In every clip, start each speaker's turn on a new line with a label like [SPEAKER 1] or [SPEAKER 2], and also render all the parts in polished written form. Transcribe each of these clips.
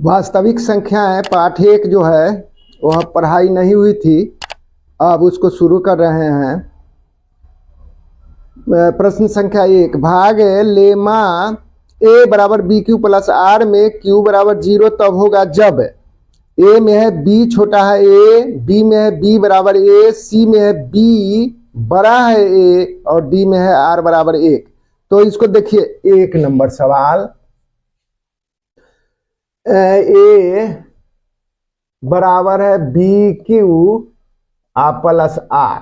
[SPEAKER 1] वास्तविक संख्याएं पाठ 1 जो है वह पढ़ाई नहीं हुई थी, अब उसको शुरू कर रहे हैं। प्रश्न संख्या 1, भाग लेमा ए बराबर बी क्यू प्लस आर में क्यू बराबर 0 तब होगा जब ए में है बी छोटा है ए, बी में है बी बराबर ए, सी में है बी बड़ा है ए और डी में है आर बराबर 1। तो इसको देखिए, 1 नंबर सवाल, ए बराबर है बी क्यू प्लस आर,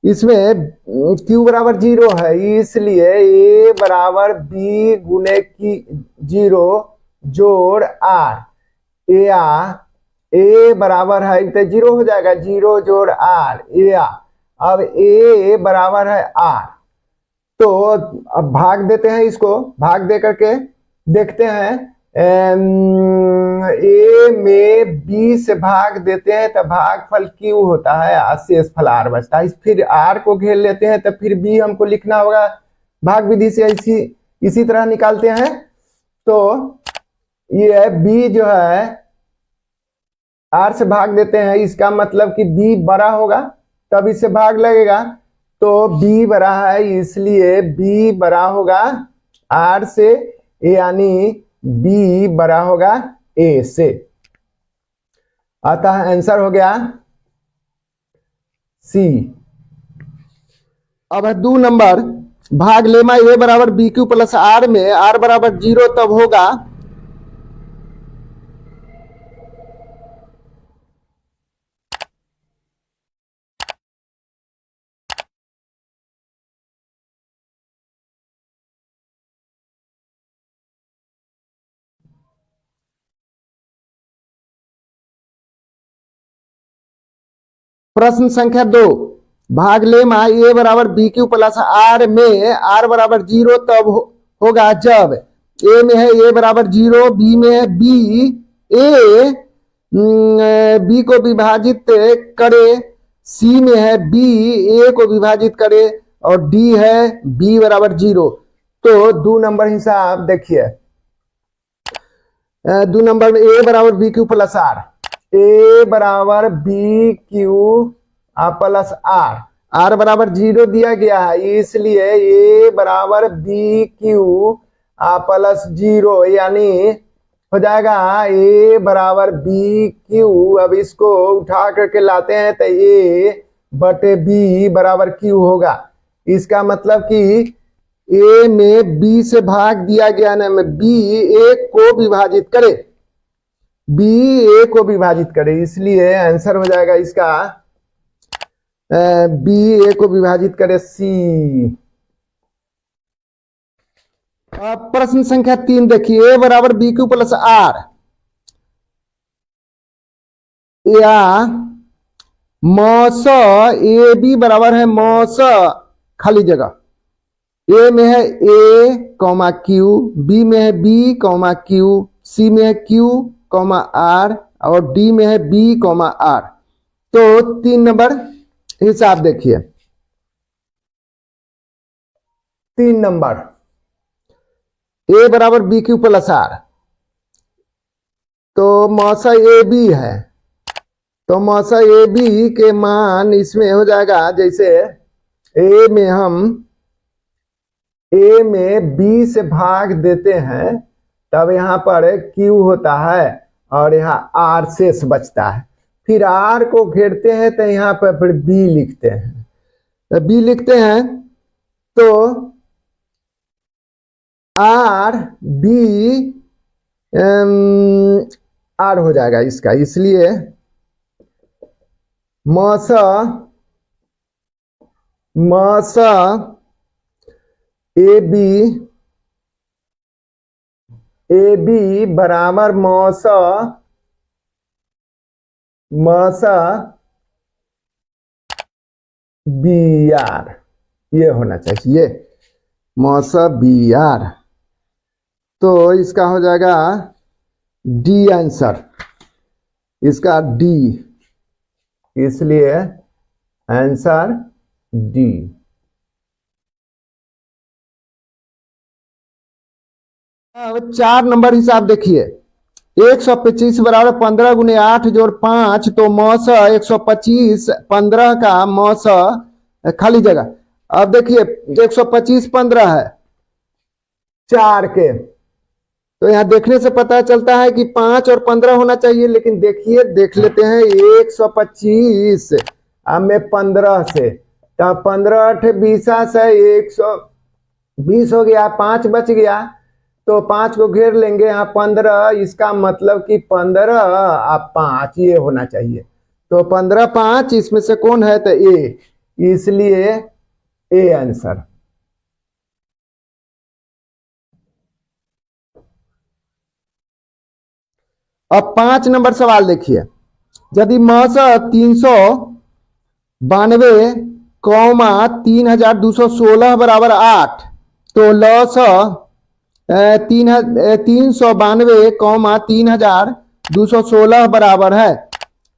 [SPEAKER 1] इसमें क्यू बराबर 0 है, इसलिए ए बराबर बी गुने की 0 जोड़ आर। ए बराबर है तो 0 हो जाएगा, 0 जोड़ आर ए आ। अब ए बराबर है आर, तो अब भाग देते हैं, इसको भाग दे करके देखते हैं। ए में बी से भाग देते हैं तो भागफल क्यू होता है, शेषफल आर बचता है। फिर आर को घेर लेते हैं तो फिर बी हमको लिखना होगा, भाग विधि से इसी तरह निकालते हैं। तो ये बी जो है आर से भाग देते हैं, इसका मतलब कि बी बड़ा होगा तब इससे भाग लगेगा, तो बी बड़ा है इसलिए बी बड़ा होगा आर से, यानी बी बड़ा होगा ए से। अतः आंसर हो गया सी। अब है 2 नंबर, भाग लेमा ए बराबर बी क्यू प्लस आर में आर बराबर 0 तब होगा प्रश्न संख्या 2, भाग लेमा ए बराबर बी क्यू प्लस आर में आर बराबर 0 तब होगा जब ए में है ए बराबर 0, बी में है बी, ए बी को विभाजित करे, सी में है बी ए को विभाजित करे और डी है बी बराबर 0। तो 2 नंबर हिसाब देखिए, 2 नंबर में ए बराबर b q plus r, a बराबर b q plus r, r बराबर 0 दिया गया है इसलिए ए बराबर बी क्यू प्लस 0, यानी हो जाएगा ए बराबर बी क्यू। अब इसको उठा करके लाते हैं तो ए बटे बी बराबर क्यू होगा। इसका मतलब कि ए में बी से भाग दिया गया ना, में बी ए को विभाजित करे, बी ए को विभाजित करे, इसलिए आंसर हो जाएगा इसका बी ए को विभाजित करे सी। प्रश्न संख्या 3 देखिए, ए बराबर बी क्यू प्लस आर या मौस ए बी बराबर है मौस खाली जगह, ए में है ए कॉमा क्यू, बी में है बी कॉमा क्यू, सी में है क्यू कॉमा आर और डी में है बी कॉमा आर। तो 3 नंबर हिसाब देखिए, 3 नंबर ए बराबर बी क्यू प्लस आर, तो मौसा ए बी है, तो मौसा ए बी के मान इसमें हो जाएगा, जैसे ए में हम ए में बी से भाग देते हैं तब यहां पर क्यू होता है और यहाँ आर शेष बचता है, फिर आर को घेरते हैं तो यहाँ पर फिर बी लिखते हैं, बी लिखते हैं तो आर बी आर हो जाएगा इसका, इसलिए मौसा ए बी बराबर मौसा बी आर, ये होना चाहिए मौसा बी आर। तो इसका हो जाएगा डी आंसर, इसका डी, इसलिए आंसर डी। अब 4 नंबर हिसाब देखिए, 125 बराबर 15 गुने 8 जोड़ 5, तो मौसा 125 15 का मौसा खाली जगह। अब देखिए 125 15 है 4 के, तो यहाँ देखने से पता चलता है कि 5 और 15 होना चाहिए, लेकिन देखिए देख लेते हैं 125 अब में 15 से, तो 15 8 20 से 120 हो गया, 5 बच गया, तो 5 को घेर लेंगे यहाँ 15, इसका मतलब कि 15 अब 5 ये होना चाहिए, तो 15 5 इसमें से कौन है, तो ए, इसलिए ए आंसर। अब 5 नंबर सवाल देखिए, यदि मौसा 392 कौमा 3216 बराबर 8, तो लौस 392 कौमा 3216 बराबर है।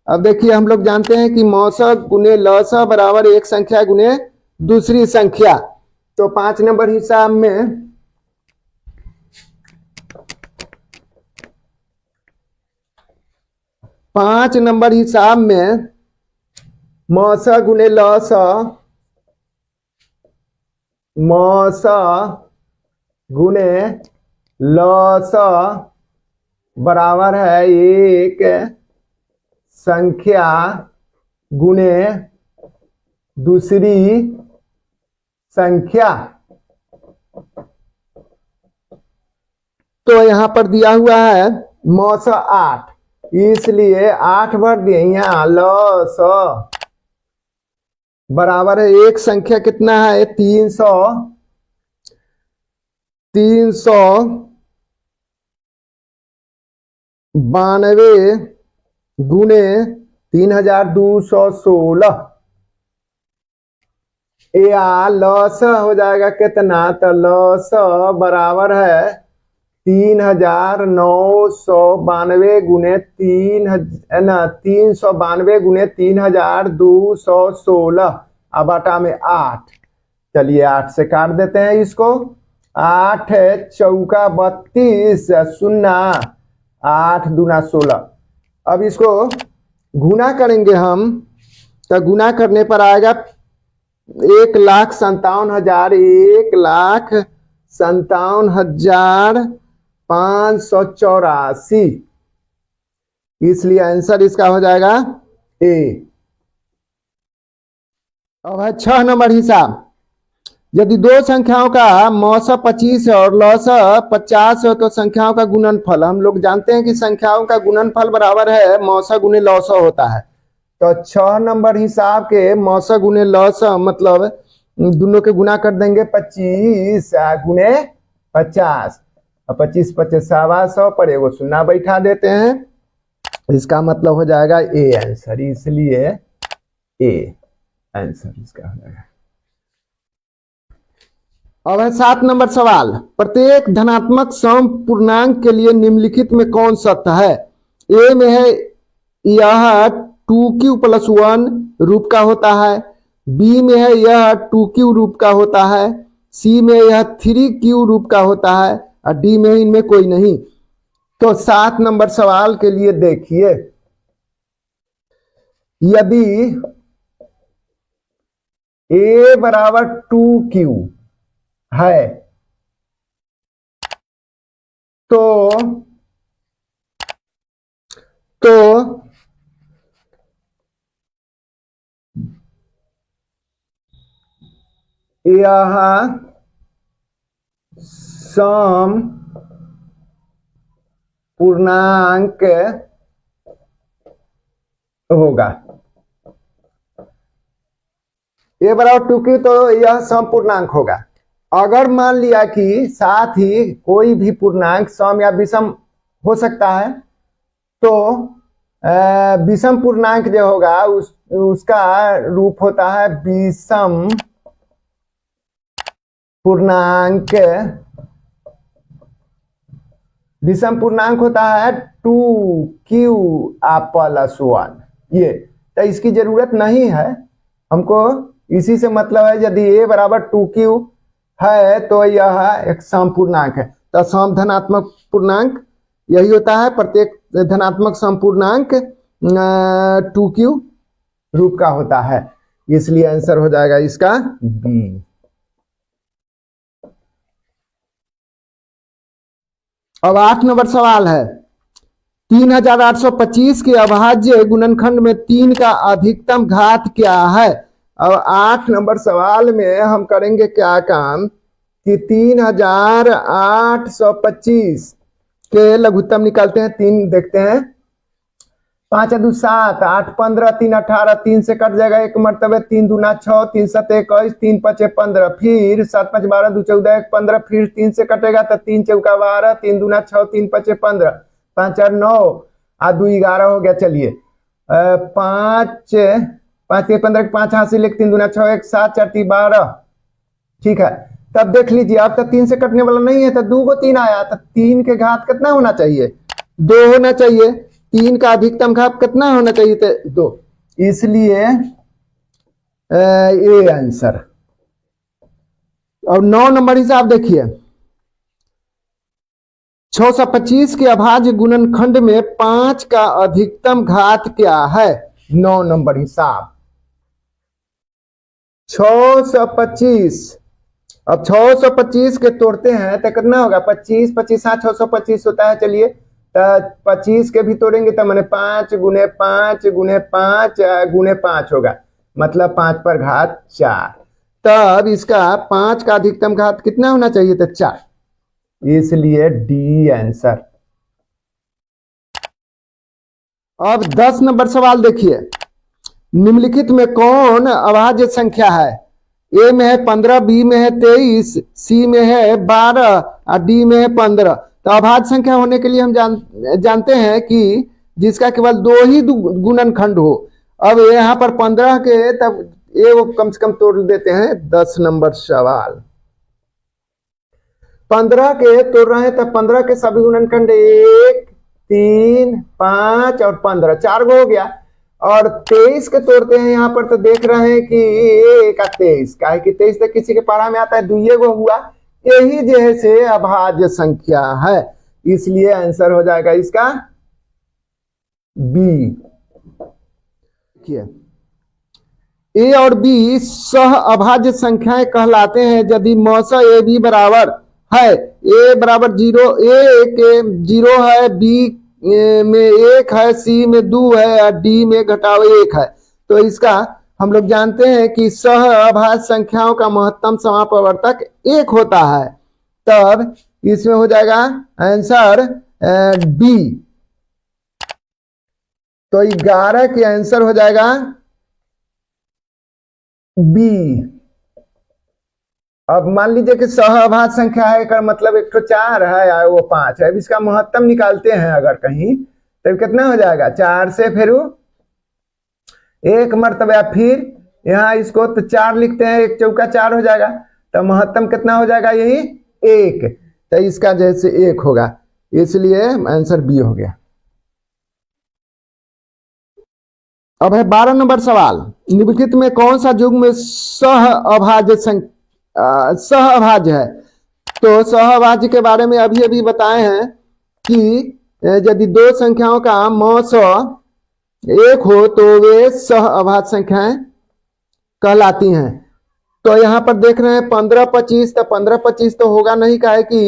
[SPEAKER 1] अब देखिए हम लोग जानते हैं कि मौसा गुने लौसा बराबर एक संख्या गुने दूसरी संख्या, तो 5 नंबर हिसाब में 5 नंबर हिसाब में मौसा गुने लौसा, मौसा गुने लौसा बराबर है एक संख्या गुने दूसरी संख्या। तो यहां पर दिया हुआ है मौसा 8, इसलिए 8 भर दिए, यहाँ लौस बराबर है एक संख्या कितना है 392 गुने 3216, या लौस हो जाएगा कितना, तो लौस बराबर है 3992 गुने 392 गुने 3216, अब आटा में 8, चलिए 8 से काट देते हैं इसको, 8 चौका 32 शून्य 8 दूना 16। अब इसको गुना करेंगे हम, तो गुना करने पर आएगा 1,57,000 1,57,584, इसलिए आंसर इसका हो जाएगा ए। अब है 6 नंबर हिसाब, यदि दो संख्याओं का मौसा 25 है और लौसा 50 है, तो संख्याओं का गुणनफल, हम लोग जानते हैं कि संख्याओं का गुणनफल बराबर है मौसा गुने लौसा होता है, तो 6 नंबर हिसाब के मौसा गुने लौसा मतलब दोनों के गुना कर देंगे 25 गुने 50, 25 25 100 पर एगो शून्य बैठा देते हैं, इसका मतलब हो जाएगा ए आंसर, इसलिए ए आंसर इसका हो जाएगा। अब है 7 नंबर सवाल, प्रत्येक धनात्मक सम पूर्णांक के लिए निम्नलिखित में कौन सत्य है। ए में है यह 2q + 1 रूप का होता है, बी में है यह 2q रूप का होता है, सी में यह 3q रूप का होता है, और डी में इनमें कोई नहीं। तो 7 नंबर सवाल के लिए देखिए, यदि a बराबर 2q है, तो यह सम पूर्णांक होगा। a बराबर 2q, तो यह सम पूर्णांक होगा। अगर मान लिया कि साथ ही कोई भी पूर्णांक सम या विषम हो सकता है, तो विषम पूर्णांक जो होगा उसका रूप होता है विषम पूर्णांक। विषम पूर्णांक होता है 2q + 1, ये तो इसकी जरूरत नहीं है हमको, इसी से मतलब है यदि a बराबर 2q है तो यह एक सम पूर्णांक है, तो सम धनात्मक पूर्णांक यही होता है, प्रत्येक धनात्मक संपूर्णांक 2q रूप का होता है, इसलिए आंसर हो जाएगा इसका बी। अब 8 नंबर सवाल है, 3825 के अभाज्य गुणनखंड में 3 का अधिकतम घात क्या है। अब 8 नंबर सवाल में हम करेंगे क्या काम कि 3825 के लघुत्तम निकालते हैं, 3 देखते हैं, 5 2 7 8 15 3 18, 3 से कट जाएगा एक मरतबे, 3 दूना 6 3 7 21 3 5 15, फिर 7 5 12 2 14 1 15, फिर 3 से कटेगा तो 3 चौका 12, 3 दूना 6 3 5 15, 5 4 9 और 2 11 हो गया। चलिए 5 5 के 15 5 हाथ से लेके 3 दूना 6 1 7 4 3 12, ठीक है। तब देख लीजिए, अब तो 3 से कटने वाला नहीं है, तो 2 को 3 आया, तो 3 के घात कितना होना चाहिए, 2 होना चाहिए। 3 का अधिकतम घात कितना होना चाहिए, तो 2, इसलिए ये आंसर। और 9 नंबर हिसाब देखिए, 625 के अभाज्य गुणनखंड में 5 का अधिकतम घात क्या है। 9 नंबर हिसाब 625, अब 625 के तोड़ते हैं तो कितना होगा, 25 25 हाँ 625 होता है। चलिए 25 के भी तोड़ेंगे तो मैंने 5 गुने 5 गुने 5 गुने 5 होगा, मतलब 5 पर घात 4। तब इसका 5 का अधिकतम घात कितना होना चाहिए, तो 4, इसलिए डी आंसर। अब 10 नंबर सवाल देखिए, निम्नलिखित में कौन अभाज्य संख्या है। ए में है 15, बी में है 23, सी में है 12 और डी में है 15। तो अभाज्य संख्या होने के लिए हम जानते हैं कि जिसका केवल 2 ही गुणनखंड हो। अब यहाँ पर 15 के, तब ये वो कम से कम तोड़ देते हैं। 10 नंबर सवाल 15 के तोड़ रहे हैं, तब 15 के सभी गुणनखंड 1 3 5 और 15, 4 गो हो गया। और 23 के तोड़ते हैं यहाँ पर, तो देख रहे हैं कि 1 का 23 का है कि 23 तक किसी के पारा में आता है, 2 गो हुआ। यही जैसे अभाज्य संख्या है, इसलिए आंसर हो जाएगा इसका बी। ए और बी सह अभाज्य संख्याएं कहलाते हैं यदि मौसा ए बी बराबर है। ए बराबर 0, ए के 0 है, बी में 1 है, सी में 2 है और डी में घटाव 1 है। तो इसका हम लोग जानते हैं कि सह अभाज्य संख्याओं का महत्तम समापवर्तक 1 होता है। तब इसमें हो जाएगा आंसर बी। तो 11 के आंसर हो जाएगा बी। अब मान लीजिए कि सहअभाज्य संख्या है का मतलब एक तो 4 है वो 5 है। अब इसका महत्तम निकालते हैं अगर कहीं, तो कितना हो जाएगा, 4 से फिर 1 मरतबा, फिर यहाँ इसको तो 4 लिखते हैं, 1 चौका 4 हो जाएगा। तो महत्तम कितना हो जाएगा, यही 1। तो इसका जैसे 1 होगा, इसलिए आंसर बी हो गया। अब है 12 नंबर सवाल, निम्नलिखित में कौन सा युग्म सहअभाज्य है। तो सहअभाज्य के बारे में अभी अभी बताए हैं कि यदि 2 संख्याओं का मौस 1 हो तो वे सहअभाज्य संख्याएं कहलाती हैं। तो यहाँ पर देख रहे हैं 15 25, तो 15 25 तो होगा नहीं, का है कि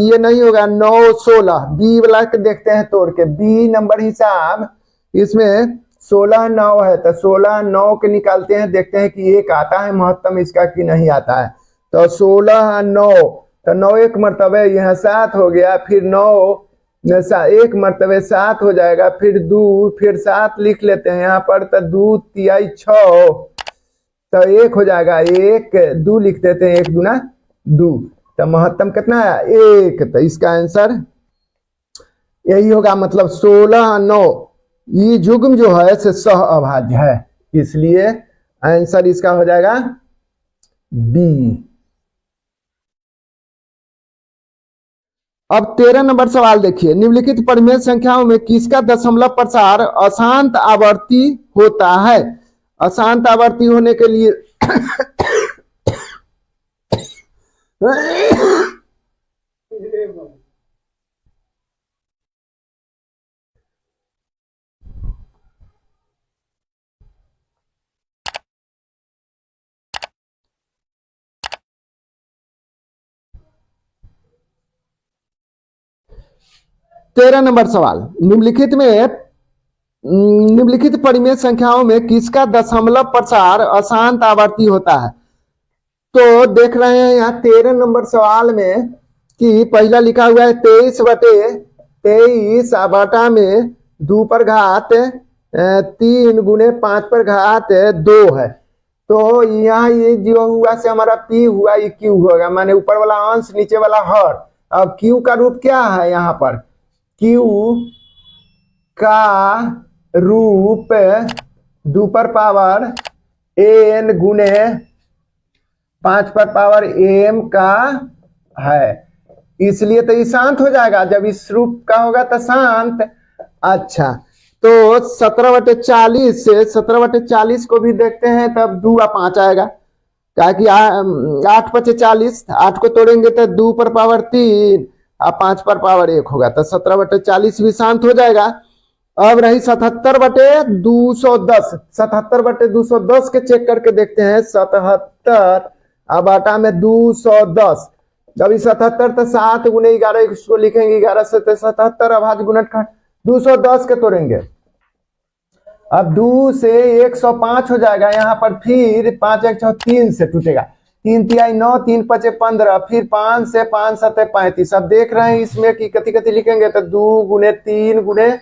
[SPEAKER 1] ये नहीं होगा। 9 16 बी वाला के देखते हैं तोड़ के, बी नंबर हिसाब इसमें 16 9 है, तो 16 9 के निकालते हैं, देखते हैं कि 1 आता है महत्तम इसका कि नहीं आता है। तो 16 9, तो 9 1 मरतबे यहाँ 7 हो गया, फिर 9 1 मरतबे 7 हो जाएगा, फिर 2 फिर 7 लिख लेते हैं यहाँ पर, तो 2 तिहाई 6, तो 1 हो जाएगा, 1 2 लिख देते हैं, 1 दूना 2, तो महत्तम कितना है 1। तो इसका आंसर यही होगा, मतलब 16 9 ये युग्म जो है से सहअभाज्य है, इसलिए आंसर इसका हो जाएगा बी। अब 13 नंबर सवाल देखिए, निम्नलिखित परिमेय संख्याओं में किसका दशमलव प्रसार अशांत आवर्ती होता है। अशांत आवर्ती होने के लिए 13 नंबर सवाल, निम्नलिखित परिमेय संख्याओं में किसका दशमलव प्रसार अशांत आवर्ती होता है। तो देख रहे हैं यहाँ 13 नंबर सवाल में कि पहला लिखा हुआ है 23/23 बटा में 2 पर घात 3 गुने 5 पर घात 2 है। तो यहाँ ये जो हुआ से हमारा P हुआ, ये Q होगा, माने ऊपर वाला अंश नीचे वाला हर। अब Q का रूप क्या है, यहाँ पर Q का रूप 2 पर पावर n गुने 5 पर पावर m का है, इसलिए तो ये शांत हो जाएगा। जब इस रूप का होगा तो शांत। अच्छा, तो 17/40 से 17/40 को भी देखते हैं, तब 2 और 5 आएगा, क्या कि 8/40, 8 को तोड़ेंगे तो 2 पर पावर 3 और 5 पर पावर 1 होगा, तो 17/40 भी शांत हो जाएगा। अब रही 77/210, 77/210 के चेक करके देखते हैं। 77 बटा में 210, जब 77 तो 7 गुने 11, इसको लिखेंगे 11 से 77 अभाज्य गुणनखंड 210 के तोड़ेंगे। अब 2 से 105 हो जाएगा यहाँ पर, फिर 5 1 6 3 से टूटेगा, 3 तिहाई 9, 3 5 15, फिर 5 से 5 7 35। अब देख रहे हैं इसमें कि कति कति लिखेंगे, तो 2 गुने 3 गुने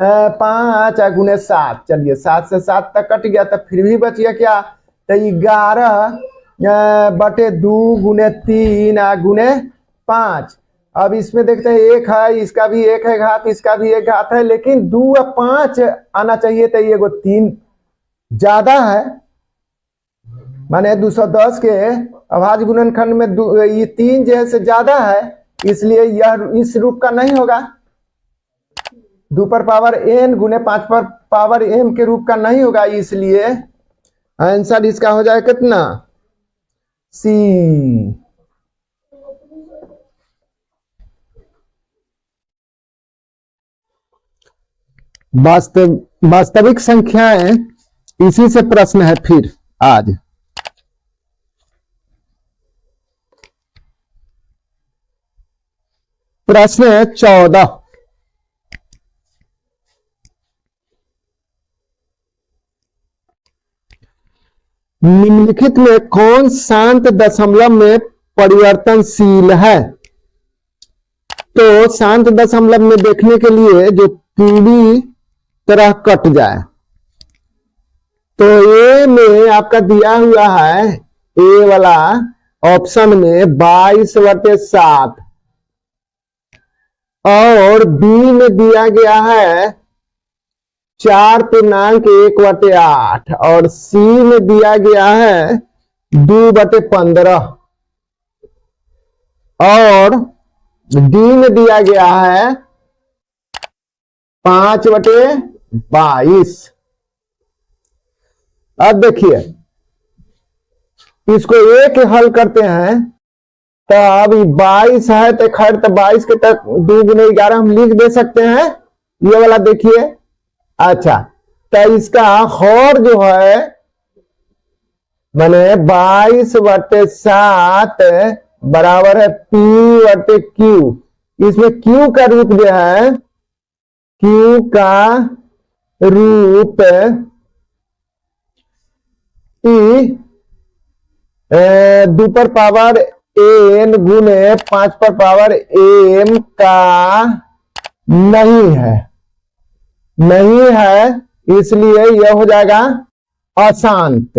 [SPEAKER 1] 5 गुने 7। चलिए 7 से 7 तक कट गया, तो फिर भी बच गया क्या, तो 11/2 गुने 3 गुने 5। अब इसमें देखते हैं 1 है, इसका भी 1 है घात, इसका भी 1 घात है, लेकिन 2 और 5 आना चाहिए, तो ये 3 ज्यादा है, माने 210 के अभाज्य गुणनखंड में ये 3 जैसे ज्यादा है, इसलिए यह इस रूप का नहीं होगा। 2 पर पावर n गुने 5 पर पावर m के रूप का नहीं होगा, इसलिए आंसर इसका हो जाए कितना, सी। वास्तविक संख्याएं, इसी से प्रश्न है फिर आज। प्रश्न है 14, निम्नलिखित में कौन शांत दशमलव में परिवर्तनशील है। तो शांत दशमलव में देखने के लिए जो पूरी तरह कट जाए, तो ए में आपका दिया हुआ है, ए वाला ऑप्शन में 22/7, और बी में दिया गया है 4.1/8, और सी में दिया गया है 2/15, और डी में दिया गया है 5/22। अब देखिए इसको एक हल करते हैं, तो अभी 22 है, तो खैर तो 22 के तक 2 गुने 11 हम लिख दे सकते हैं, ये वाला देखिए। अच्छा, तो इसका हर जो है माने 22/7 बराबर है P/Q। इसमें Q का रूप जो है, Q का रूप P 2 पर पावर n गुने 5 पर पावर m का नहीं है, इसलिए यह हो जाएगा अशांत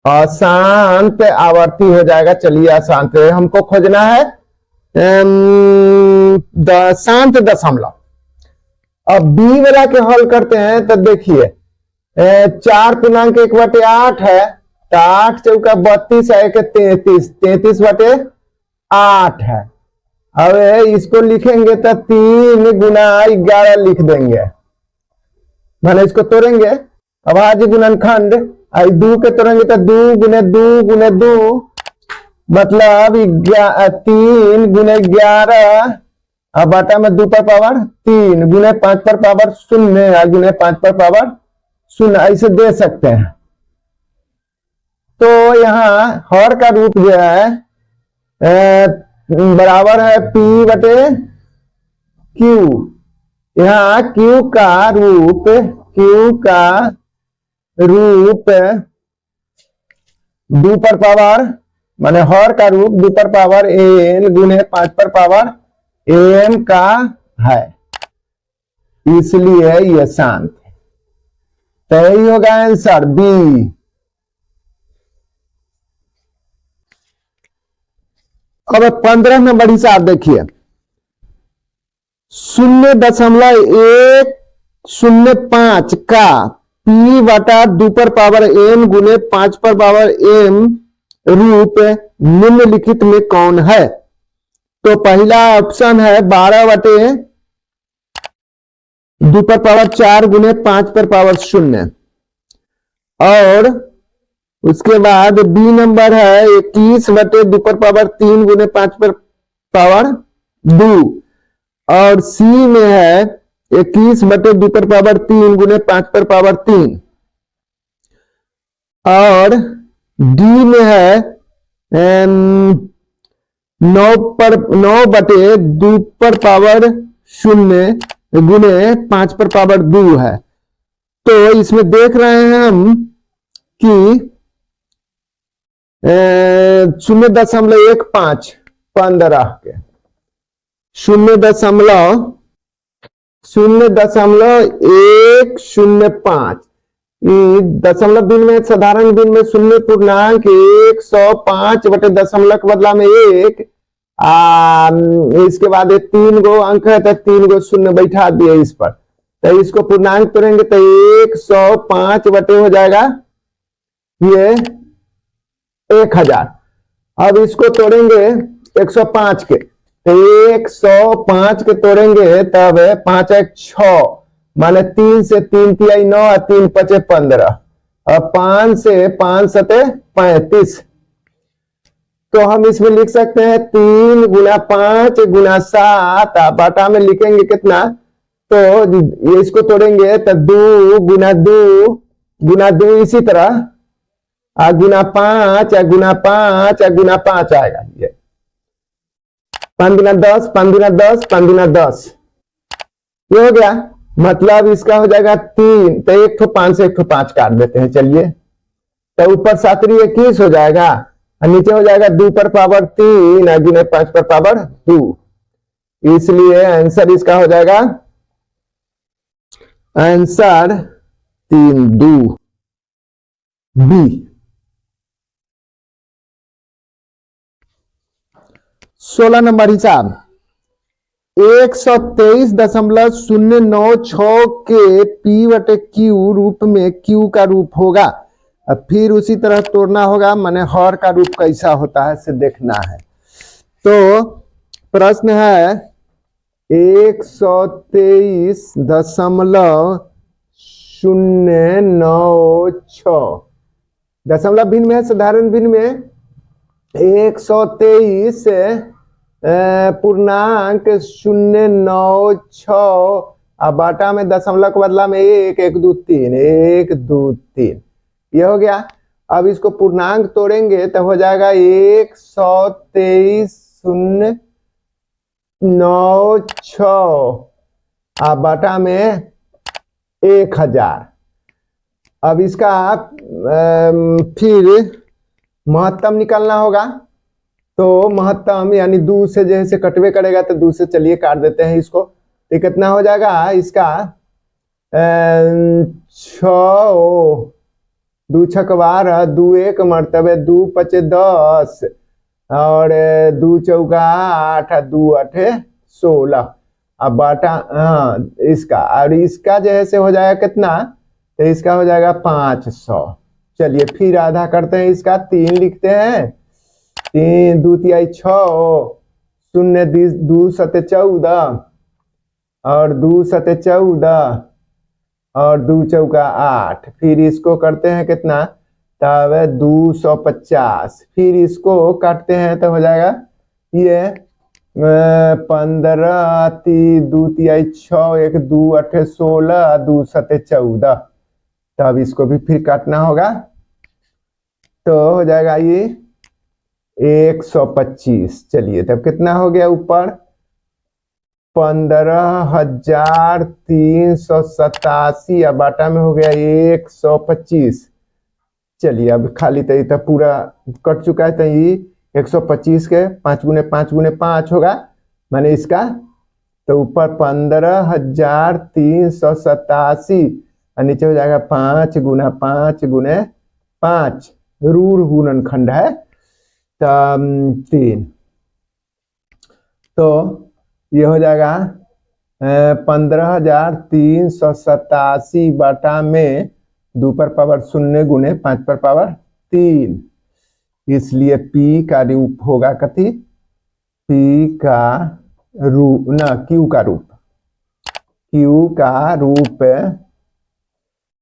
[SPEAKER 1] आवर्ती हो जाएगा। चलिए अशांत हमको खोजना है शांत दशमलव। अब बी वाला के हल करते हैं, तो देखिए 4.1/8 है, तो 8 चौका 32 है, 33, 33/8 है। अब इसको लिखेंगे तो 3 गुना 11 लिख देंगे, माने इसको तोड़ेंगे अभाज्य गुणनखंड, 2 के तोड़ेंगे तो 2 गुने 2 गुने 2, मतलब 3 गुने 11 बटा में 2 पर पावर 3 गुने 5 पर पावर 0 गुने 5 पर पावर 0, ऐसे दे सकते हैं। तो यहाँ हर का रूप जो है बराबर है P/, क्यू, यहाँ क्यू का रूप दो पर पावर माने हर का रूप दो पर पावर एन गुने 5 पर पावर एम का है, इसलिए यह शांत है। तो यही होगा आंसर बी। अब 15 नंबर हिसाब देखिए, 0.105 का पी बटा 2 पर पावर एम गुने 5 पर पावर एम रूप निम्नलिखित में कौन है? तो पहला ऑप्शन है 12 बटे 2 पर पावर 4 गुने 5 पर पावर 0, और उसके बाद बी नंबर है 21 बटे 2 पर पावर 3 गुने 5 पर पावर 2, और सी में है 21 बटे 2 पर पावर 3 गुने 5 पर पावर 3, और डी में है 9 बटे 2 पर पावर 0 गुने 5 पर पावर 2 है। तो इसमें देख रहे हैं हम कि 0.15 15 के 0.105 दशमलव भिन्न में साधारण भिन्न में 0.105 बटे दशमलव के बदला में 1, इसके बाद 3 गो अंक है तो 3 गो शून्य बैठा दिए इस पर, तो इसको पूर्णांक तोड़ेंगे तो 105 बटे हो जाएगा ये 1000। अब इसको तोड़ेंगे 105 के, तो 105 के तोड़ेंगे तब 5 1 6 माने 3 से 3 तिहाई 9 और 3 5 15, और 5 से 5 सते 35। तो हम इसमें लिख सकते हैं 3 गुना 5 गुना 7, बाटा में लिखेंगे कितना, तो ये इसको तोड़ेंगे तो 2 गुना 2 गुना 2 इसी तरह गुना 5 गुना 5 गुना 5 आएगा। ये 5 गुना 10 5 गुना 10 5 गुना 10 ये हो गया, मतलब इसका हो जाएगा 3, तो 1 5 से 1 5 काट देते हैं। चलिए, तो ऊपर 7 21 हो जाएगा और नीचे हो जाएगा 2 पर पावर 3 गुने 5 पर पावर 2, इसलिए आंसर इसका हो जाएगा आंसर 3 2 बी। 16 नंबर हिसाब, 123.096 के पी बटे क्यू रूप में क्यू का रूप होगा। अब फिर उसी तरह तोड़ना होगा, माने हर का रूप कैसा होता है से देखना है। तो प्रश्न है 123.096 दशमलव भिन्न में है, साधारण भिन्न में 123 पूर्णांक 096 अब बाटा में दशमलव के बदला में 1 1 2 3 1 2 3 ये हो गया। अब इसको पूर्णांक तोड़ेंगे तो हो जाएगा 123.096 अब बाटा में 1000। अब इसका फिर महत्तम निकालना होगा, तो महत्तम यानी 2 से जैसे कटवे करेगा तो 2 से चलिए काट देते हैं इसको, तो कितना हो जाएगा इसका 6 2 छक 12 2 1 मरतबे 2 5 10 और 2 चौका 8 2 8 16 अब बाटा इसका, और इसका जैसे हो जाएगा कितना, तो इसका हो जाएगा 500। चलिए फिर आधा करते हैं, इसका 3 लिखते हैं, 3 2 तिहाई 6 0 2 सते 14 और 2 सते 14 और 2 चौका 8, फिर इसको करते हैं कितना, तब 250, फिर इसको काटते हैं तो हो जाएगा ये 15 2 तिहाई 6 1 2 8 16 2 सते 14, तब इसको भी फिर काटना होगा, तो हो जाएगा ये 125। चलिए तब कितना हो गया ऊपर 15,387 या बाटा में हो गया 125। चलिए अब खाली तई तो पूरा कट चुका है। तई 125 के 5 गुने 5 गुने 5 होगा, माने इसका तो ऊपर 15,387 और नीचे हो जाएगा 5 गुना 5 गुने 5, रूढ़ गुणनखंड है 3। तो ये हो जाएगा 15,387 बाटा में 2 पर पावर 0 गुने 5 पर पावर 3, इसलिए P का रूप होगा कथी, P का रूप ना Q का रूप, Q का रूप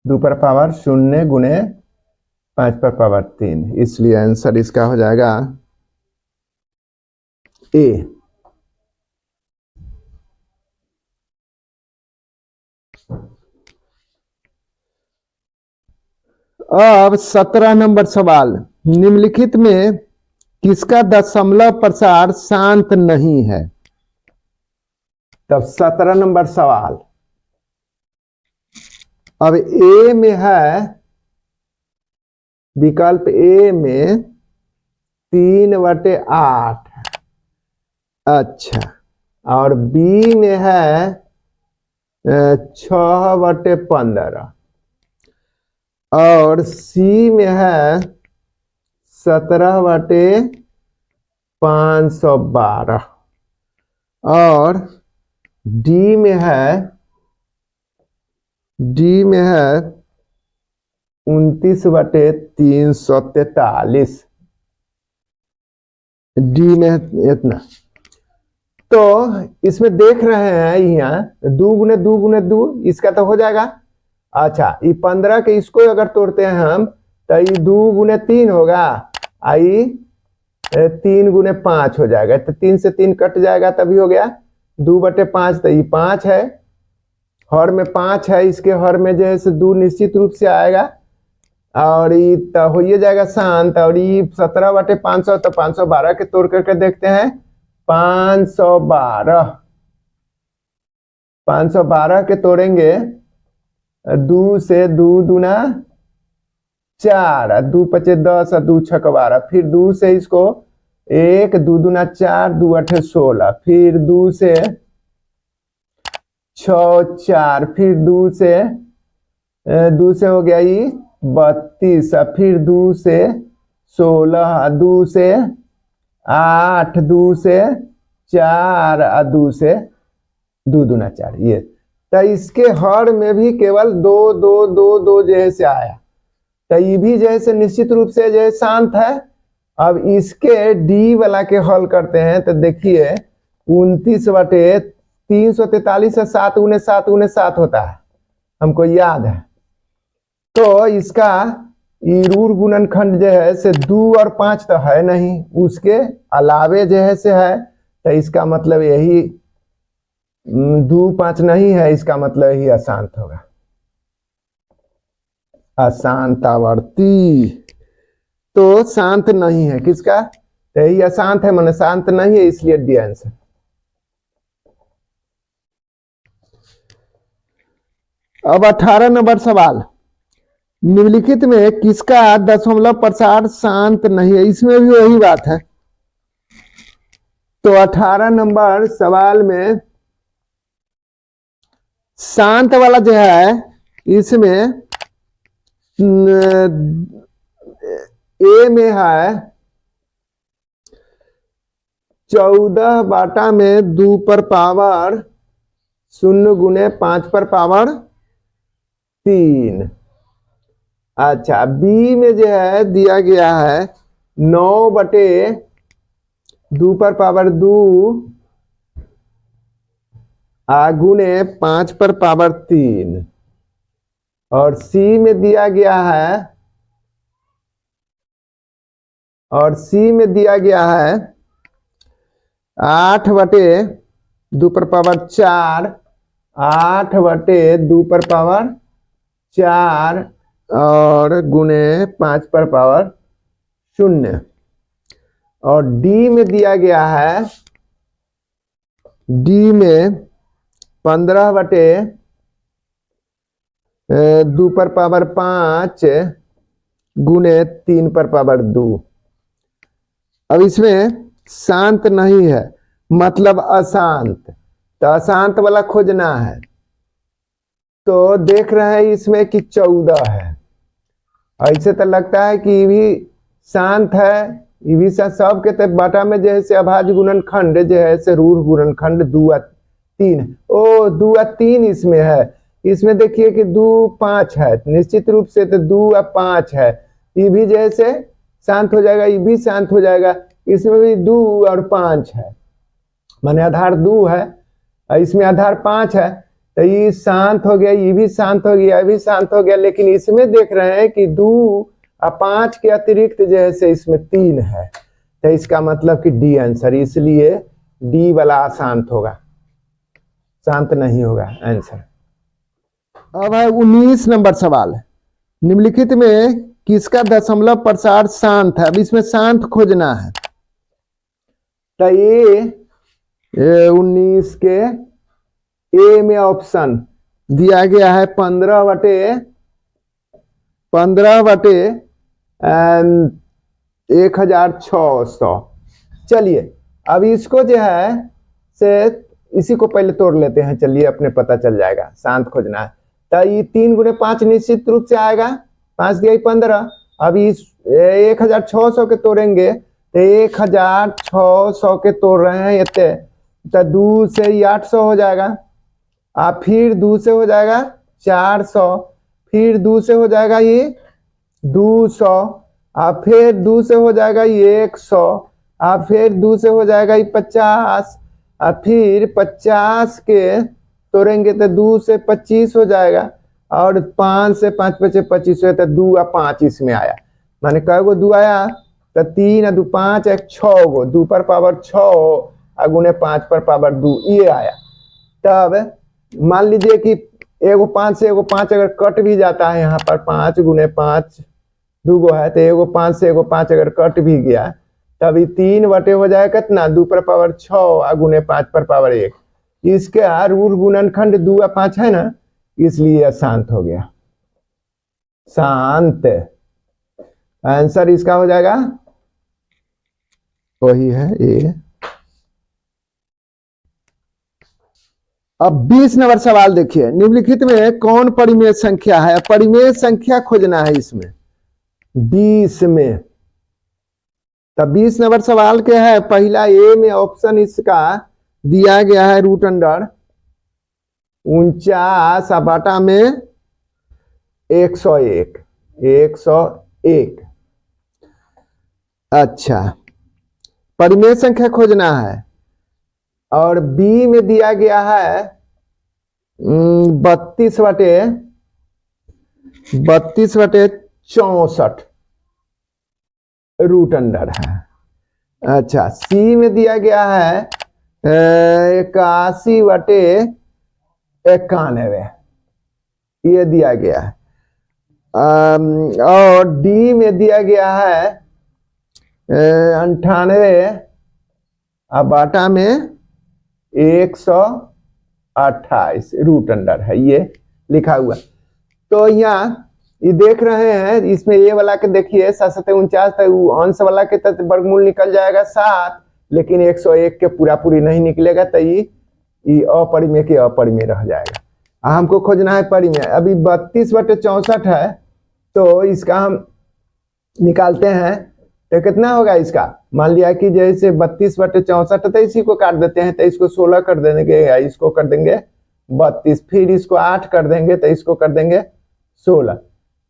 [SPEAKER 1] 2 पर पावर 0 गुने 5 पर पावर 3, इसलिए आंसर इसका हो जाएगा A। अब 17 नंबर सवाल, निम्नलिखित में किसका दशमलव प्रसार शांत नहीं है। तब 17 नंबर सवाल, अब ए में है, विकल्प ए में 3/8, अच्छा, और बी में है 6/15, और सी में है 17/512, और डी में है 29/343, डी में इतना। तो इसमें देख रहे हैं यहाँ 2 गुने 2 गुने 2, इसका तो हो जाएगा। अच्छा, ये 15 के इसको अगर तोड़ते हैं हम तो ये 2 गुने 3 होगा, आई 3 गुने 5 हो जाएगा, तो 3 से 3 कट जाएगा, तभी हो गया 2/5। तो ये 5 है, हर में 5 है, इसके हर में जो है 2 निश्चित रूप से आएगा, और ये तो हो जाएगा शांत। और ये 17/500, तो 512 के तोड़ करके देखते हैं, 512 के तोड़ेंगे, 2 से 2 दूना 4, 2 पचे 10, 2 छक 12, फिर 2 से इसको 1, 2 दूना 4, 2 8 16, फिर 2 से 6 4, फिर 2 से हो गया ये 32, फिर 2 से 16, 2 से 8, 2 से 4, 2 से 2 दूना 4, ये तो इसके हर में भी केवल 2 2 2 2 जैसे आया, तो ये भी जैसे निश्चित रूप से जो शांत है। अब इसके डी वाला के हल करते हैं, तो देखिए 29/343 से 7 गुने 7 गुने 7 होता है, हमको याद है। तो इसका रूढ़ गुणनखंड जो है से 2 और 5 तो है नहीं, उसके अलावे जो है से है, तो इसका मतलब यही 2 5 नहीं है, इसका मतलब यही अशांत होगा, अशांत आवर्ती। तो शांत नहीं है किसका, तो यही अशांत है, माने शांत नहीं है, इसलिए डी आंसर। अब 18 नंबर सवाल, निम्नलिखित में किसका दशमलव प्रसार शांत नहीं है, इसमें भी वही बात है। तो 18 नंबर सवाल में शांत वाला जो है, इसमें ए में है 14 बाटा में 2 पर पावर 0 गुने 5 पर पावर 3। अच्छा, बी में जो है दिया गया है 9/2 पर पावर 2 गुने 5 पर पावर 3, और सी में दिया गया है, 8/2 पर पावर 4, 8/2 पर पावर 4 और गुने 5 पर पावर 0, और डी में दिया गया है डी में 15/2 गुने 3/2। अब इसमें शांत नहीं है, मतलब अशांत, तो अशांत वाला खोजना है। तो देख रहे हैं इसमें कि 14 है। ऐसे तो लगता है कि ये भी शांत है, ये भी सब के तक बाटा में जैसे अभाज्य गुणनखंड जो है से रूढ़ गुणनखंड 2 और 3। ओ 2 और 3 इसमें है। इसमें देखिए कि 2 5 है, निश्चित रूप से तो 2 और 5 है। ये भी जैसे शांत हो जाएगा, ये भी शांत हो जाएगा। इसमें भी 2 और 5 है, माने आधार 2 है, इसमें आधार 5 है। तो ये शांत हो गया, ये भी शांत हो गया, ये भी शांत हो गया। लेकिन इसमें देख रहे हैं कि 2 और 5 के अतिरिक्त जो है से इसमें 3 है। तो इसका मतलब कि डी आंसर, इसलिए डी वाला अशांत होगा, शांत नहीं होगा आंसर। अब है 19 नंबर सवाल। निम्नलिखित में किसका दशमलव प्रसार शांत है? अब इसमें शांत खोजना है। तो ये 19 के ए में ऑप्शन दिया गया है 15/1600। चलिए अब इसको जो है से इसी को पहले तोड़ लेते हैं। चलिए अपने पता चल जाएगा, शांत खोजना है। तो ये 3 गुणे 5 निश्चित रूप से आएगा, 5 दिया 15। अब इस 1600 के तोड़ेंगे तो 1600 के तोड़ रहे हैं इतने, तो 2 से ही 800 हो जाएगा। अब फिर 2 से हो जाएगा 400, फिर 2 से हो जाएगा ये 200, अब फिर 2 से हो जाएगा ये 100, अब फिर 2 से हो जाएगा ये 50, अब फिर 50 के तोड़ेंगे तो 2 से 25 हो जाएगा, और 5 से 5 बचे 25 हो, तो 2 और 5 इसमें आया। माने कै गो 2 आया? तो 3 और 2 5, 6 गो, 2/6 गुने 5/2 ये आया। तब मान लीजिए कि एगो 5 से एगो 5 अगर कट भी जाता है, यहाँ पर 5 गुने 5 2 गो है, तो एगो 5 से एगो 5 अगर कट भी गया, तब 3 बटे हो जाए कितना? 2/6 गुने 5/1। इसके रूढ़ गुणनखंड 2 और 5 है ना, इसलिए अशांत हो गया, शांत। आंसर इसका हो जाएगा वही है ए। अब 20 नंबर सवाल देखिए। निम्नलिखित में कौन परिमेय संख्या है? परिमेय संख्या खोजना है इसमें 20 में। तब 20 नंबर सवाल के है पहला ए में ऑप्शन इसका दिया गया है √49 बाटा में 101। अच्छा, परिमेय संख्या खोजना है। और बी में दिया गया है 32/64 √अंडर है। अच्छा, सी में दिया गया है 81/91 ये दिया गया है। और डी में दिया गया है 98 बाटा में 128 √अंडर है, ये लिखा हुआ। तो यहाँ ये देख रहे हैं, इसमें ए वाला के देखिए 749, तो अंश वाला के तक वर्गमूल निकल जाएगा 7, लेकिन 101 के पूरा पूरी नहीं निकलेगा, तो ये अपरिमेय के अपरिमेय रह जाएगा। हमको खोजना है परिमेय। अभी 32/64 है, तो इसका हम निकालते हैं तो कितना होगा इसका? मान लिया कि जैसे 32/64, तो इसी को काट देते हैं, तो इसको 16 कर देंगे, इसको कर देंगे 32, फिर इसको 8 कर देंगे, तो इसको कर देंगे 16,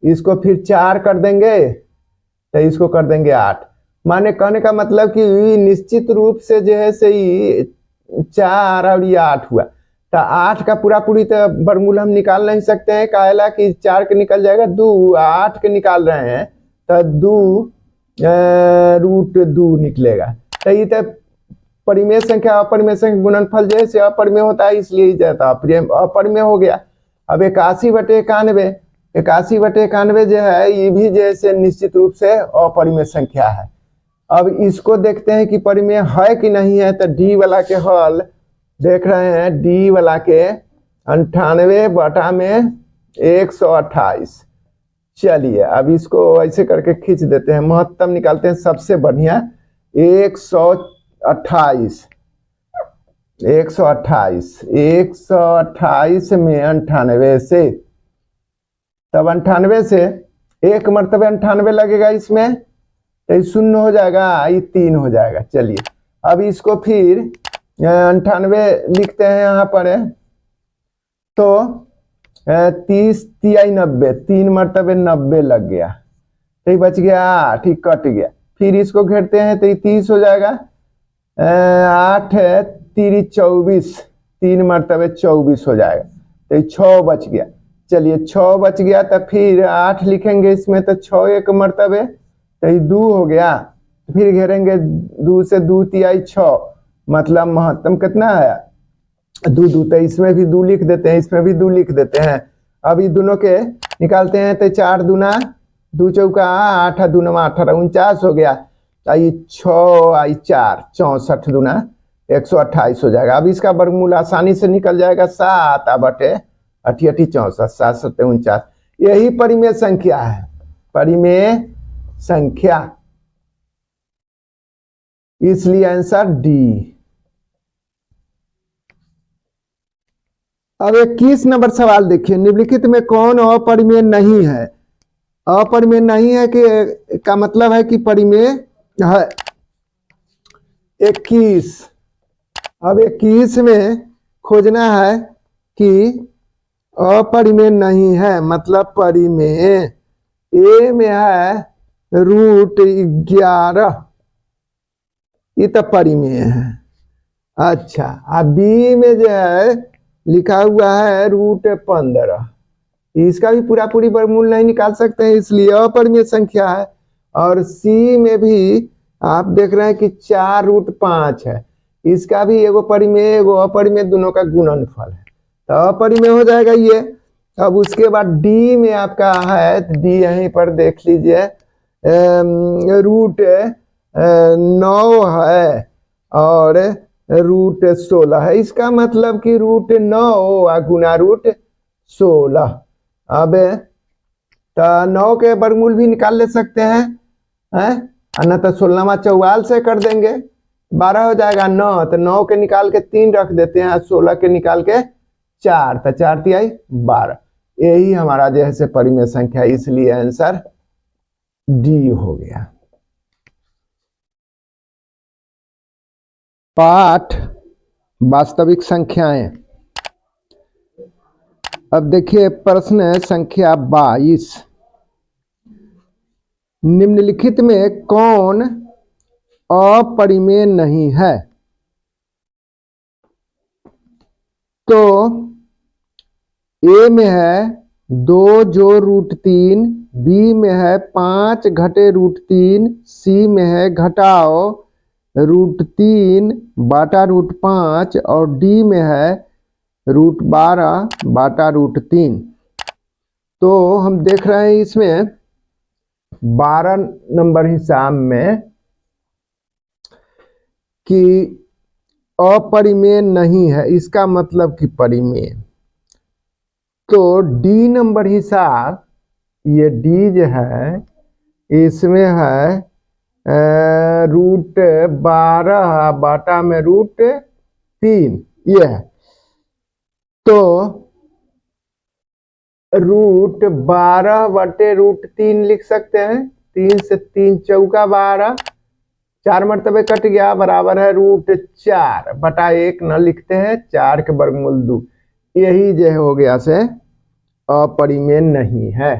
[SPEAKER 1] इसको फिर 4 कर देंगे, तो इसको कर देंगे 8। माने कहने का मतलब कि निश्चित रूप से जो है से 4 और ये 8 हुआ, तो 8 का पूरा पूरी तो वर्गमूल हम निकाल नहीं सकते हैं, काहेला कि 4 के निकल जाएगा 2, 8 के निकाल रहे हैं तो 2 √2 निकलेगा। तो ये तो परिमेय संख्या अपरिमेय संख्या गुणनफल जैसे अपरिमेय होता है, इसलिए जाता अपरिमेय हो गया। अब 81/91 जो है, ये भी जैसे निश्चित रूप से अपरिमेय संख्या है। अब इसको देखते हैं कि परिमेय है कि नहीं है। तो डी वाला के हल देख रहे हैं डी वाला के 98 बटा में 128। चलिए अब इसको ऐसे करके खींच देते हैं, महत्तम निकालते हैं सबसे बढ़िया 128। 128 में 98 से, तब 98 से एक मरतबे 98 लगेगा इसमें, तो ये शून्य हो जाएगा, ये 3 हो जाएगा। चलिए अब इसको फिर 98 लिखते हैं यहाँ पर, तो 30 तियाई 90, 3 मरतबे 90 लग गया, तो ये बच गया 8, ठीक कट गया। फिर इसको घेरते हैं तो ये 30 हो जाएगा, 8 3 24, 3 मरतबे 24 हो जाएगा, तो ये 6 बच गया। चलिए 6 बच गया, तो फिर 8 लिखेंगे इसमें, तो 6 एक मरतबे, तो ये 2 हो गया। फिर घेरेंगे 2 से, 2 तियाई 6, मतलब महत्तम कितना है 2 2, तो इसमें भी 2 लिख देते हैं, इसमें भी 2 लिख देते हैं। अब ये दोनों के निकालते हैं, तो 4 दूना 2 चौका 8, 2 9 18, 49 हो गया। आई 6 आई 4 64 दूना 128 हो जाएगा। अब इसका वर्गमूल आसानी से निकल जाएगा, 7 बटे 8 8 64, 7 7 49। यही परिमेय संख्या है, परिमेय संख्या, इसलिए आंसर डी। अब 21 नंबर सवाल देखिए, निम्नलिखित में कौन अपरिमेय नहीं है? अपरिमेय नहीं है कि का मतलब है कि परिमेय है। 21, अब 21 में खोजना है कि अपरिमेय नहीं है, मतलब परिमेय। ए में है √11, ये तो परिमेय है। अच्छा, अब बी में जो है लिखा हुआ है √15, इसका भी पूरा पूरी वर्गमूल नहीं निकाल सकते हैं, इसलिए अपरिमेय संख्या है। और सी में भी आप देख रहे हैं कि 4√5 है, इसका भी एगो परिमेय एगो अपरिमेय, दोनों का गुणनफल है, तो अपरिमेय हो जाएगा ये। अब उसके बाद डी में आपका है, डी यहीं पर देख लीजिए, √9 है और √16 है, इसका मतलब कि √9 गुना √16। अब तो 9 के वर्गमूल भी निकाल ले सकते हैं, न तो 16 44 से कर देंगे, 12 हो जाएगा 9, तो 9 के निकाल के 3 रख देते हैं, 16 के निकाल के 4, तो 4 तिहाई 12। यही हमारा जो है परिमेय संख्या, इसलिए आंसर डी हो गया। पाठ वास्तविक संख्याएं। अब देखिए प्रश्न संख्या 22, निम्नलिखित में कौन अपरिमेय नहीं है? तो ए में है 2 जोड़ √3, बी में है 5 घटे √3, सी में है घटाओ √3 बटा √5, और डी में है √12 बटा √3। तो हम देख रहे हैं इसमें 12 नंबर हिसाब में कि अपरिमेय नहीं है, इसका मतलब कि परिमेय। तो डी नंबर हिसाब, ये डी जो है इसमें है √12 बटा में √3, ये है। तो √12 बटे √3 लिख सकते हैं, 3 से 3 चौका 12, 4 मरतबे कट गया, बराबर है √4 बटा 1 न लिखते हैं, 4 के वर्गमूल 2। यही जो हो गया से अपरिमेय नहीं है,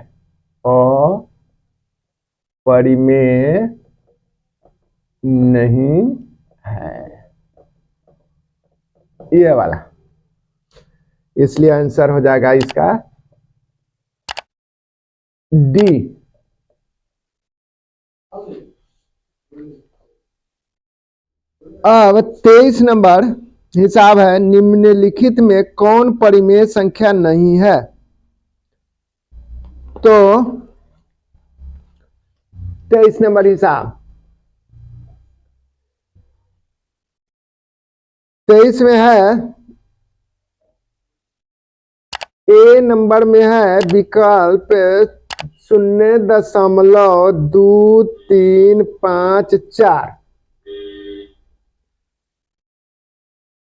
[SPEAKER 1] अपरिमेय नहीं है, ये वाला, इसलिए आंसर हो जाएगा इसका डी। अब 23 नंबर हिसाब है, निम्नलिखित में कौन परिमेय संख्या नहीं है? तो 23 नंबर हिसाब, 23 में है, ए नंबर में है विकल्प 0.2354।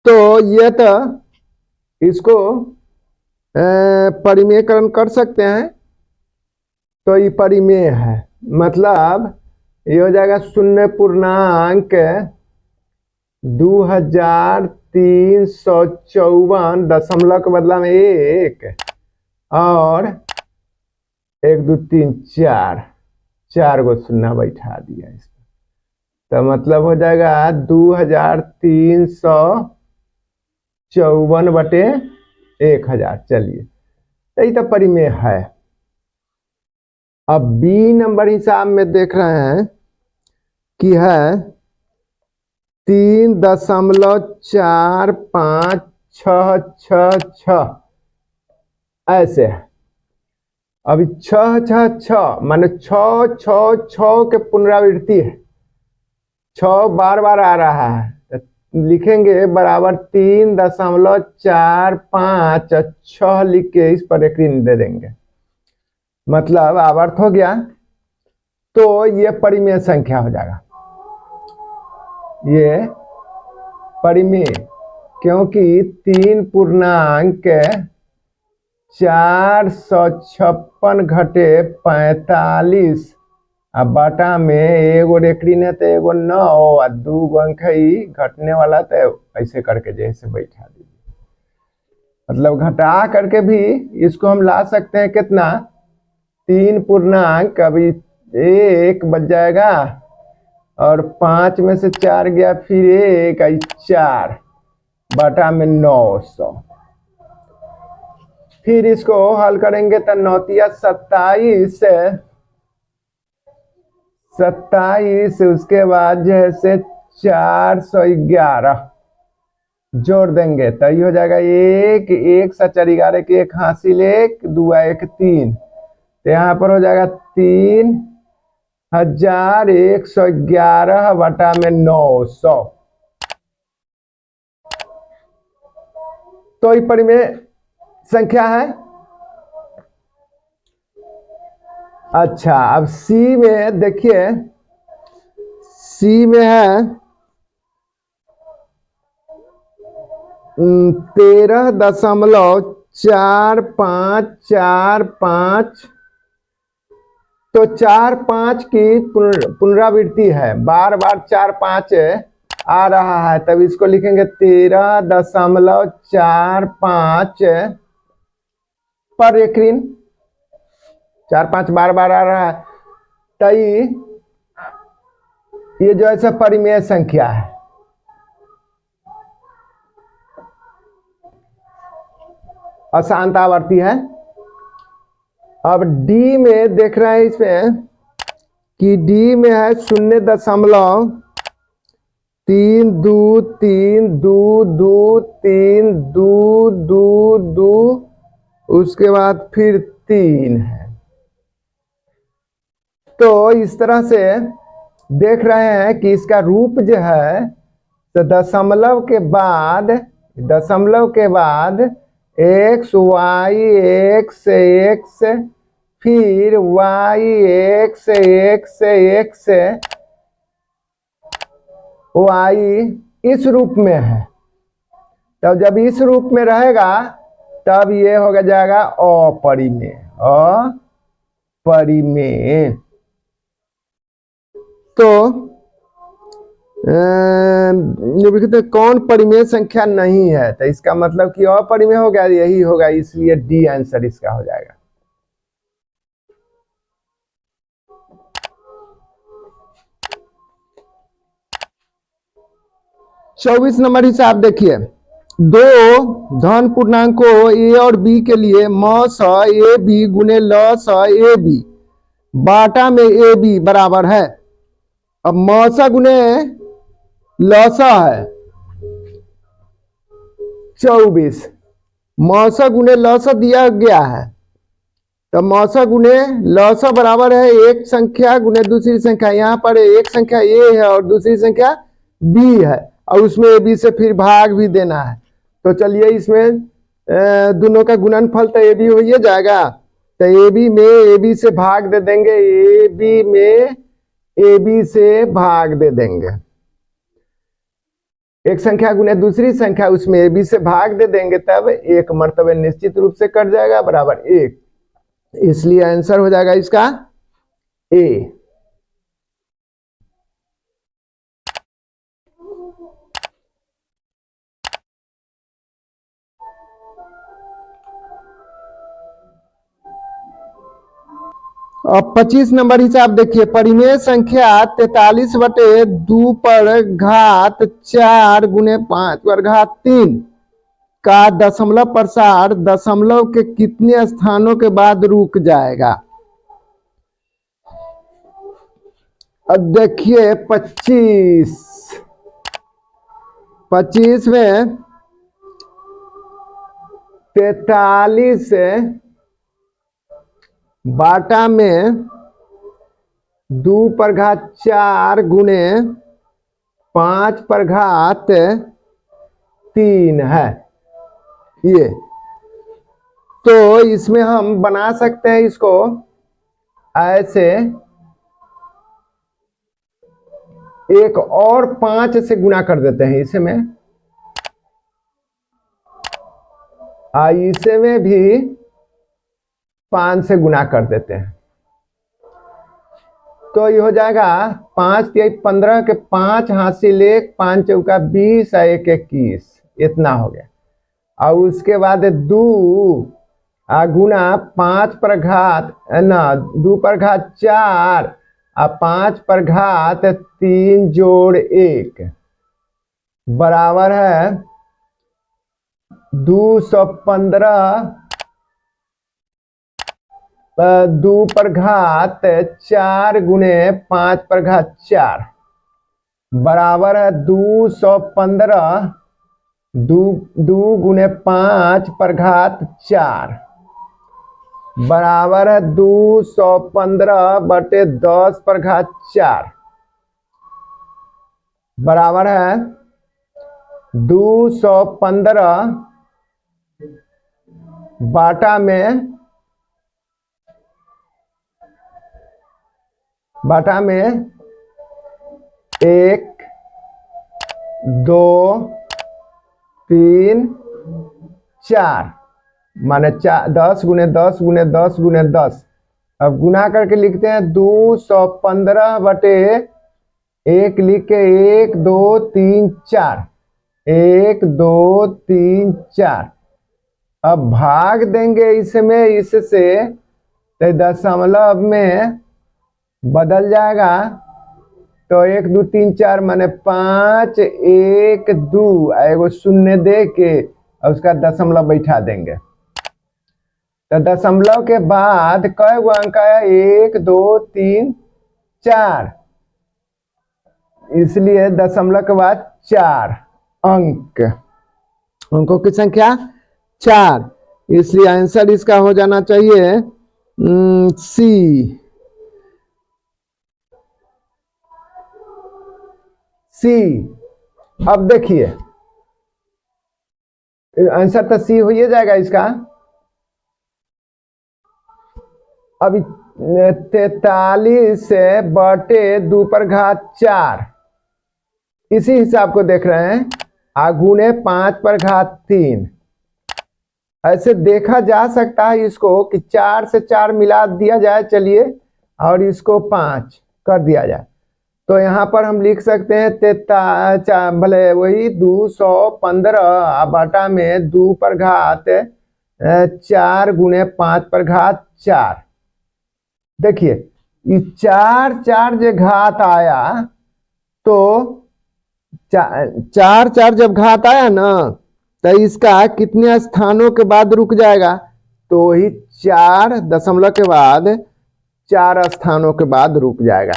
[SPEAKER 1] तो ये तो इसको परिमेयकरण कर सकते हैं। तो ये परिमेय है, मतलब ये हो जाएगा 0.2354 दशमलव के बदला में 1 और 1 2 3 4 4 गो शून्य बैठा दिया इसमें। तो मतलब हो जाएगा 2354 बटे 1000। चलिए, तो ये तो परिमेय है। अब बी नंबर हिसाब में देख रहे हैं कि है 3.4566 ऐसे है। अभी 666 माने 666 के पुनरावृत्ति है, 6 बार बार आ रहा है, तो लिखेंगे बराबर 3.45 लिख के इस पर एक ऋण दे देंगे, मतलब आवर्त हो गया। तो ये परिमेय संख्या हो जाएगा, ये परिमेय, क्योंकि 3.456 घटे 45 अब बाटा में एगो रेकड़ी ने तो एगो 9 और 2 अंक ही घटने वाला, तो ऐसे करके जैसे बैठा दीजिए। मतलब घटा करके भी इसको हम ला सकते हैं कितना, 3 अभी 1 बच जाएगा और 5 में से 4 गया, फिर 1 4 बाटा में 900। फिर इसको हल करेंगे तो 9 तिया 27, 27 उसके बाद जैसे 411 जोड़ देंगे तो ये हो जाएगा 1 1 7 11 के 1 हासिल 1 2 1 3, तो यहाँ पर हो जाएगा 3111 बटा में 900। तो ये परिमेय संख्या है। अच्छा, अब सी में देखिए, सी में है 13.4545। तो 4 5 की पुनरावृत्ति है, बार बार 4 5 आ रहा है, तब इसको लिखेंगे 13.45 पर एक ऋण। 4 5 बार बार आ रहा है, तो ये जो ऐसा परिमेय संख्या है। अशांत आवर्ती है। अब डी में देख रहे हैं इसमें कि डी में है 0.32323232, उसके बाद फिर 3 है। तो इस तरह से देख रहे हैं कि इसका रूप जो है, तो दशमलव के बाद x y x x फिर y x x x y इस रूप में है। तब जब इस रूप में रहेगा तब ये हो जाएगा अपरिमेय। अपरिमेय तो कौन परिमेय संख्या नहीं है, तो इसका मतलब कि अपरिमेय हो गया, यही होगा, इसलिए डी आंसर इसका हो जाएगा। चौबीस नंबर हिसाब देखिए, दो धन पूर्णांकों ए और बी के लिए म स ए बी गुने ल स ए बी बाटा में ए बी बराबर है। अब म स गुने ल स है 24, म स गुने ल स दिया गया है, तो म स गुने ल स बराबर है एक संख्या गुने दूसरी संख्या। यहाँ पर एक संख्या ए है और दूसरी संख्या बी है। और उसमें ए बी से फिर भाग भी देना है। तो चलिए इसमें दोनों का गुणनफल तो ए बी हो ही जाएगा। तो ए बी में ए बी से भाग दे देंगे, ए बी में ए बी से भाग दे देंगे। एक संख्या गुने दूसरी संख्या, उसमें ए बी से भाग दे देंगे, तब एक मर्तबे निश्चित रूप से कट जाएगा बराबर 1। इसलिए आंसर हो जाएगा इसका ए। अब 25 नंबर हिसाब देखिए, परिमेय संख्या 43/2 पर घात 4 गुने 5 पर घात 3 का दशमलव प्रसार दशमलव के कितने स्थानों के बाद रुक जाएगा। अब देखिए 25 में 43 बाटा में 2 पर घात 4 गुने 5 पर घात 3 है ये। तो इसमें हम बना सकते हैं इसको ऐसे, एक और 5 से गुना कर देते हैं इसमें, इसे में भी 5 से गुना कर देते हैं। तो ये हो जाएगा 5 × 15 के 5 हासिल 1, 5 चौका 20 और 1 21, इतना हो गया। और उसके बाद 2 गुना 5 पर घात 2 पर घात 4 और 5 पर घात 3 जोड़ 1 बराबर है 215। 2 पर घात 4 गुने 5 पर घात 4 बराबर है 215। 2 गुने 5 पर घात 4 बराबर है 215/10 पर घात 4 बराबर है 215 बाटा में 1 2 3 4 माने 10 गुने 10 गुने 10 गुने 10। अब गुना करके लिखते हैं 215/1 लिख के 1 2 3 4 1 2 3 4। अब भाग देंगे इसमें इससे, तो दशमलव में बदल जाएगा। तो 1 2 3 4 माने 5 1 2 एगो शून्य दे के और उसका दशमलव बैठा देंगे। तो दशमलव के बाद कई गो अंक है 1 2 3 4, इसलिए दशमलव के बाद 4 अंकों की संख्या 4, इसलिए आंसर इसका हो जाना चाहिए सी। अब देखिए आंसर तो सी हो ही जाएगा इसका। अभी 43/2 पर घात 4 इसी हिसाब को देख रहे हैं, आगुने 5 पर घात 3। ऐसे देखा जा सकता है इसको कि 4 से 4 मिला दिया जाए, चलिए, और इसको 5 कर दिया जाए। तो यहाँ पर हम लिख सकते हैं भले वही 215 बाटा में 2 पर घात 4 गुने 5 पर घात 4। देखिए ये 4 जो घात आया, तो 4 जब घात आया ना, तो इसका कितने स्थानों के बाद रुक जाएगा। तो वही 4 दशमलव के बाद 4 स्थानों के बाद रुक जाएगा।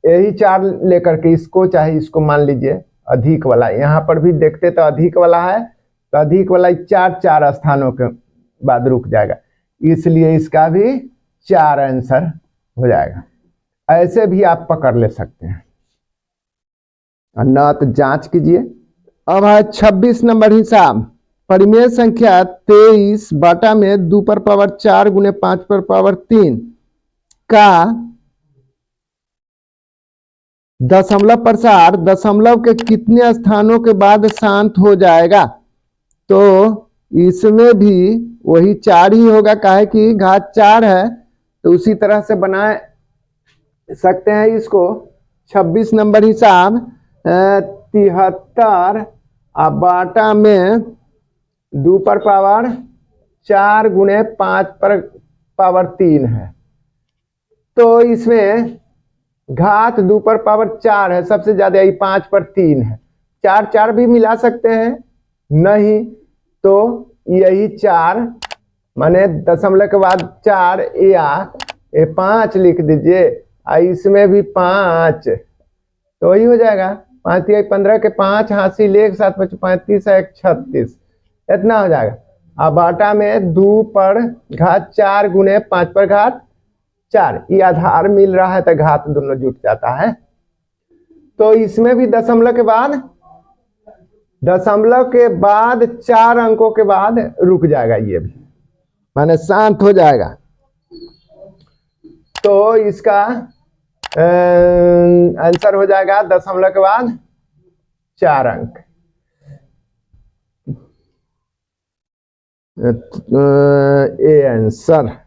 [SPEAKER 1] यही 4 लेकर के इसको चाहे इसको मान लीजिए अधिक वाला, यहाँ पर भी देखते तो अधिक वाला है, तो अधिक वाला 4 स्थानों के बाद रुक जाएगा, इसलिए इसका भी 4 आंसर हो जाएगा। ऐसे भी आप पकड़ ले सकते हैं। न तो जांच कीजिए। अब है 26 नंबर हिसाब। परिमेय संख्या 23 बटा में 2 पर पावर 4 गुने 5 पर पावर 3 का दशमलव प्रसार दशमलव के कितने स्थानों के बाद शांत हो जाएगा। तो इसमें भी वही 4 ही होगा, काहे कि घात 4 है, तो उसी तरह से बना सकते हैं इसको। 26 नंबर हिसाब 73 बाटा में 2 पर पावर 4 गुने 5 पर पावर 3 है। तो इसमें घात 2 पर पावर 4 है, सबसे ज्यादा यही 5 पर 3 है। 4 4 भी मिला सकते हैं, नहीं तो यही 4 माने दशमलव के बाद 4 या 5 लिख दीजिए। इसमें भी 5 तो वही हो जाएगा। 5 या 15 के 5 हासिल 1 7 5 35 1 36 इतना हो जाएगा। अब बाटा में 2 पर घात 4 गुने 5 पर घात 4, ये आधार मिल रहा है तो घात दोनों जुट जाता है। तो इसमें भी दशमलव के बाद 4 अंकों के बाद रुक जाएगा, ये भी माने शांत हो जाएगा। तो इसका आंसर हो जाएगा दशमलव के बाद 4 अंक। A answer.